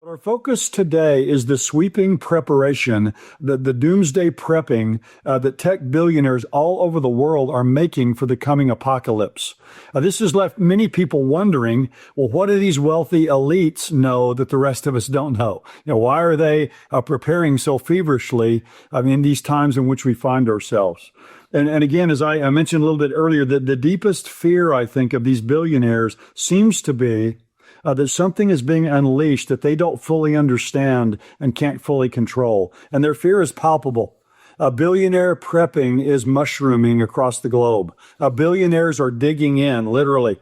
Our focus today is the sweeping preparation, the doomsday prepping that tech billionaires all over the world are making for the coming apocalypse. This has left many people wondering, well, what do these wealthy elites know that the rest of us don't know? Why are they preparing so feverishly in these times in which we find ourselves? And again, as I mentioned a little bit earlier, the deepest fear, I think, of these billionaires seems to be that something is being unleashed that they don't fully understand and can't fully control. And their fear is palpable. Billionaire prepping is mushrooming across the globe. Billionaires are digging in, literally.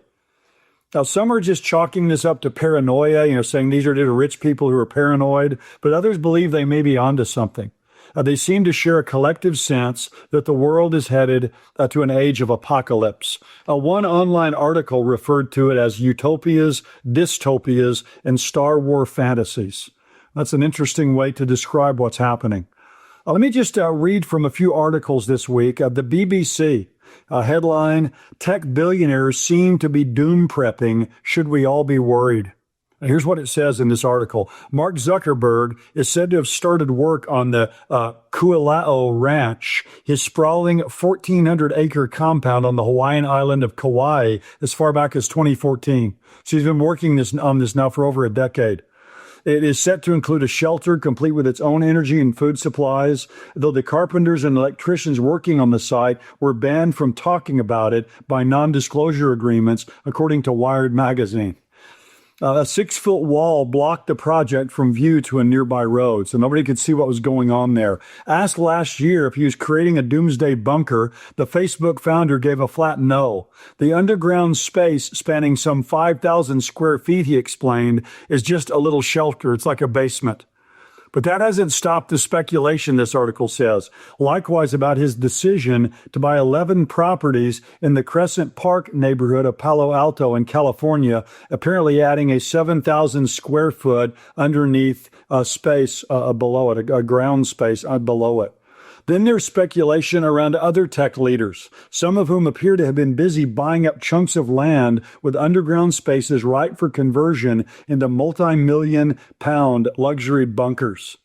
Now, some are just chalking this up to paranoia, saying these are the rich people who are paranoid, but others believe they may be onto something. They seem to share a collective sense that the world is headed to an age of apocalypse. One online article referred to it as utopias, dystopias, and Star Wars fantasies. That's an interesting way to describe what's happening. Let me just read from a few articles this week. The BBC headline, "Tech billionaires seem to be doom prepping. Should we all be worried?" Here's what it says in this article. Mark Zuckerberg is said to have started work on the Kualao Ranch, his sprawling 1,400-acre compound on the Hawaiian island of Kauai, as far back as 2014. So he's been working on this now for over a decade. It is set to include a shelter complete with its own energy and food supplies, though the carpenters and electricians working on the site were banned from talking about it by non-disclosure agreements, according to Wired magazine. A 6-foot wall blocked the project from view to a nearby road, so nobody could see what was going on there. Asked last year if he was creating a doomsday bunker, the Facebook founder gave a flat no. The underground space, spanning some 5,000 square feet, he explained, is just a little shelter. It's like a basement. But that hasn't stopped the speculation, this article says. Likewise, about his decision to buy 11 properties in the Crescent Park neighborhood of Palo Alto in California, apparently adding a 7,000 square foot underneath space below it, a ground space below it. Then there's speculation around other tech leaders, some of whom appear to have been busy buying up chunks of land with underground spaces ripe for conversion into multi-million-pound luxury bunkers.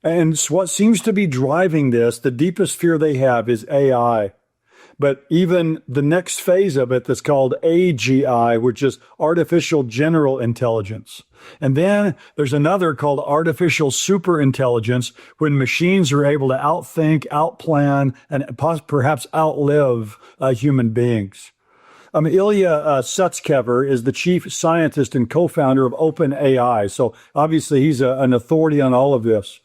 And what seems to be driving this, the deepest fear they have, is AI. But even the next phase of it that's called AGI, which is artificial general intelligence. And then there's another called artificial superintelligence, when machines are able to outthink, outplan, and perhaps outlive human beings. Ilya Sutskever is the chief scientist and co-founder of OpenAI. So obviously he's an authority on all of this.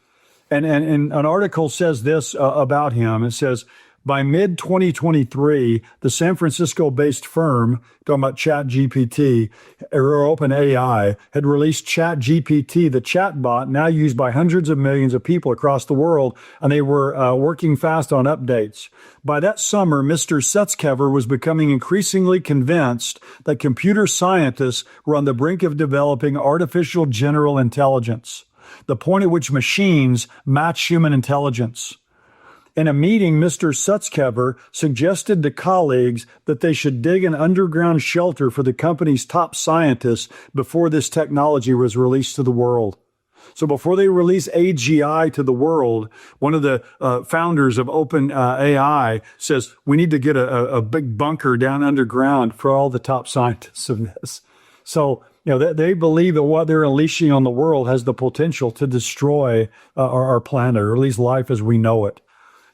And an article says this about him. It says, by mid-2023, the San Francisco-based firm, talking about ChatGPT, or OpenAI, had released ChatGPT, the chatbot now used by hundreds of millions of people across the world, and they were working fast on updates. By that summer, Mr. Sutskever was becoming increasingly convinced that computer scientists were on the brink of developing artificial general intelligence, the point at which machines match human intelligence. In a meeting, Mr. Sutskever suggested to colleagues that they should dig an underground shelter for the company's top scientists before this technology was released to the world. So before they release AGI to the world, one of the founders of OpenAI says, we need to get a big bunker down underground for all the top scientists of this. So, they believe that what they're unleashing on the world has the potential to destroy our planet, or at least life as we know it.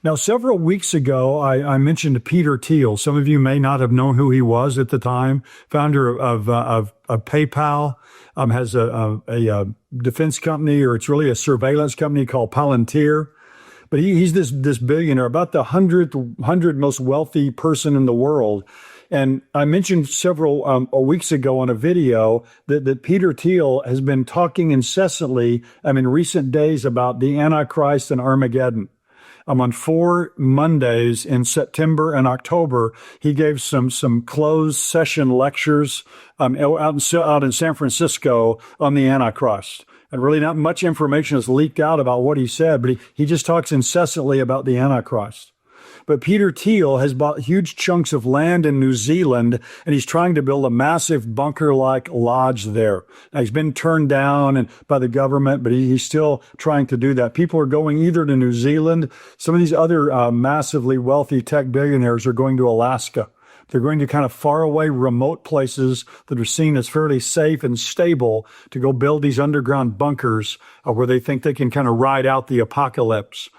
Now, several weeks ago, I mentioned Peter Thiel. Some of you may not have known who he was at the time. Founder of PayPal, has a defense company, or it's really a surveillance company called Palantir. But he's this billionaire, about the 100 most wealthy person in the world. And I mentioned several weeks ago on a video that Peter Thiel has been talking incessantly in recent days about the Antichrist and Armageddon. On 4 Mondays in September and October, he gave some closed session lectures out in San Francisco on the Antichrist. And really not much information is leaked out about what he said, but he just talks incessantly about the Antichrist. But Peter Thiel has bought huge chunks of land in New Zealand, and he's trying to build a massive bunker-like lodge there. Now, he's been turned down by the government, but he's still trying to do that. People are going either to New Zealand. Some of these other massively wealthy tech billionaires are going to Alaska. They're going to kind of faraway, remote places that are seen as fairly safe and stable to go build these underground bunkers where they think they can kind of ride out the apocalypse.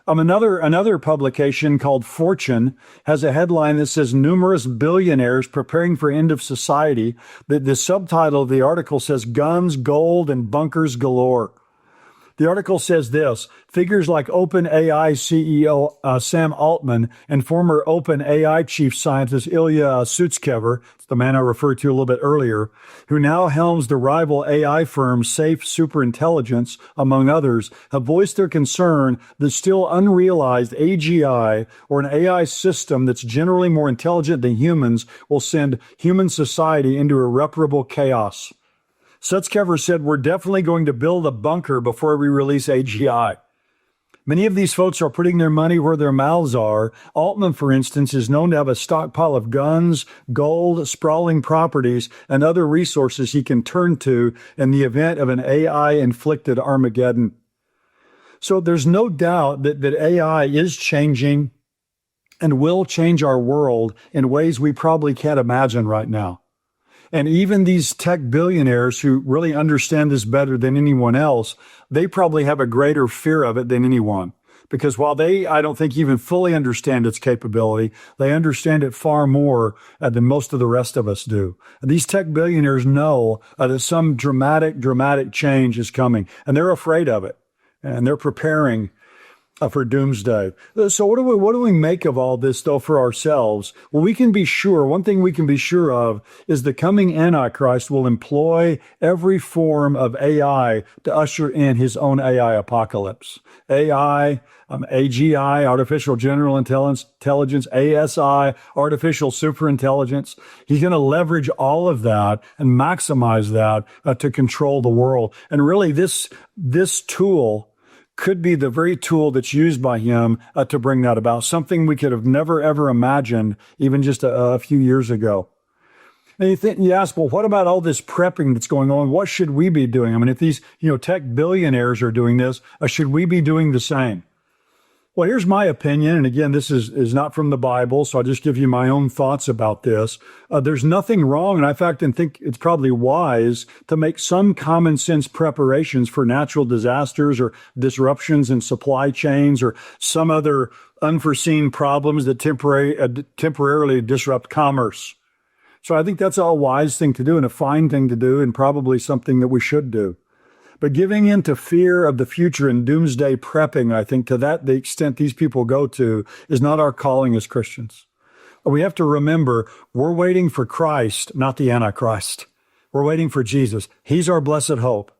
Another publication called Fortune has a headline that says numerous billionaires preparing for end of society. The subtitle of the article says guns, gold, and bunkers galore. The article says this: figures like OpenAI CEO Sam Altman and former OpenAI chief scientist Ilya Sutskever, the man I referred to a little bit earlier, who now helms the rival AI firm Safe Superintelligence, among others, have voiced their concern that still unrealized AGI, or an AI system that's generally more intelligent than humans, will send human society into irreparable chaos. Sutskever said, "We're definitely going to build a bunker before we release AGI." Many of these folks are putting their money where their mouths are. Altman, for instance, is known to have a stockpile of guns, gold, sprawling properties, and other resources he can turn to in the event of an AI-inflicted Armageddon. So there's no doubt that AI is changing and will change our world in ways we probably can't imagine right now. And even these tech billionaires who really understand this better than anyone else, they probably have a greater fear of it than anyone. Because while they, I don't think, even fully understand its capability, they understand it far more than most of the rest of us do. And these tech billionaires know that some dramatic change is coming, and they're afraid of it, and they're preparing for doomsday. So what do we make of all this, though, for ourselves? Well, we can be sure, one thing we can be sure of is the coming Antichrist will employ every form of AI to usher in his own AI apocalypse. AI, AGI, artificial general intelligence, ASI, artificial superintelligence. He's going to leverage all of that and maximize that to control the world. And really, this tool could be the very tool that's used by him to bring that about, something we could have never, ever imagined even just a few years ago. And you ask, well, what about all this prepping that's going on? What should we be doing? I mean, if these tech billionaires are doing this, should we be doing the same? Well, here's my opinion, and again, this is not from the Bible, so I'll just give you my own thoughts about this. There's nothing wrong, and I in fact think it's probably wise to make some common sense preparations for natural disasters or disruptions in supply chains or some other unforeseen problems that temporarily disrupt commerce. So I think that's a wise thing to do and a fine thing to do and probably something that we should do. But giving in to fear of the future and doomsday prepping, I think, to the extent these people go to, is not our calling as Christians. We have to remember we're waiting for Christ, not the Antichrist. We're waiting for Jesus. He's our blessed hope.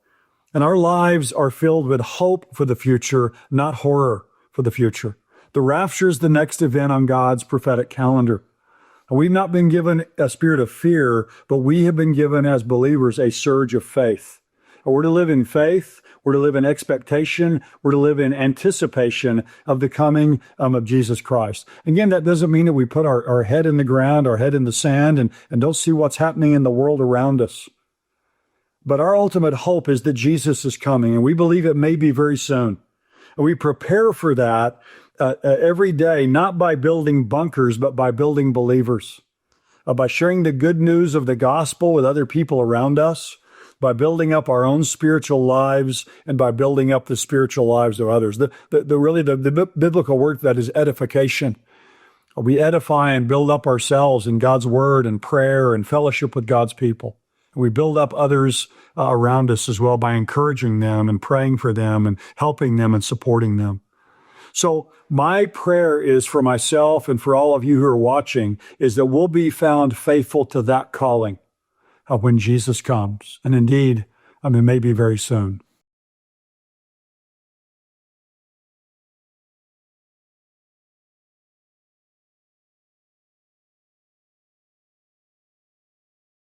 And our lives are filled with hope for the future, not horror for the future. The rapture is the next event on God's prophetic calendar. We've not been given a spirit of fear, but we have been given as believers a surge of faith. We're to live in faith. We're to live in expectation. We're to live in anticipation of the coming of Jesus Christ. Again, that doesn't mean that we put our head in the ground, our head in the sand, and don't see what's happening in the world around us. But our ultimate hope is that Jesus is coming, and we believe it may be very soon. And we prepare for that every day, not by building bunkers, but by building believers, by sharing the good news of the gospel with other people around us, by building up our own spiritual lives and by building up the spiritual lives of others. The biblical word for that is edification. We edify and build up ourselves in God's word and prayer and fellowship with God's people. And we build up others around us as well by encouraging them and praying for them and helping them and supporting them. So my prayer is for myself and for all of you who are watching is that we'll be found faithful to that calling when Jesus comes. And indeed, maybe very soon.